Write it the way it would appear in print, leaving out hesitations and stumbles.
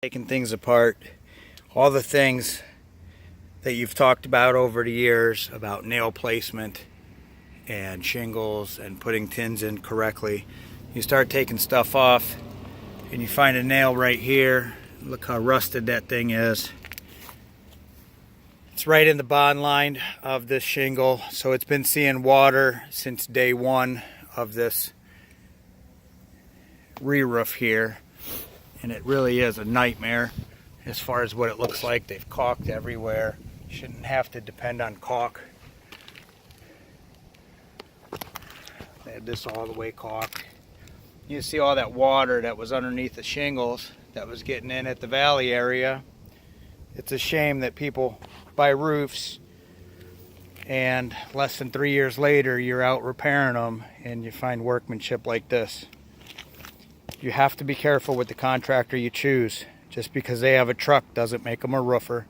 Taking things apart, all the things that you've talked about over the years about nail placement and shingles and putting tins in correctly. You start taking stuff off and you find a nail right here. Look how rusted that thing is. It's right in the bond line of this shingle, so it's been seeing water since day one of this re-roof here, and it really is a nightmare as far as what it looks like. They've caulked everywhere. You shouldn't have to depend on caulk. They had this all the way caulked. You see all that water that was underneath the shingles that was getting in at the valley area. It's a shame that people buy roofs and less than 3 years later you're out repairing them and you find workmanship like this. You have to be careful with the contractor you choose. Just because they have a truck doesn't make them a roofer.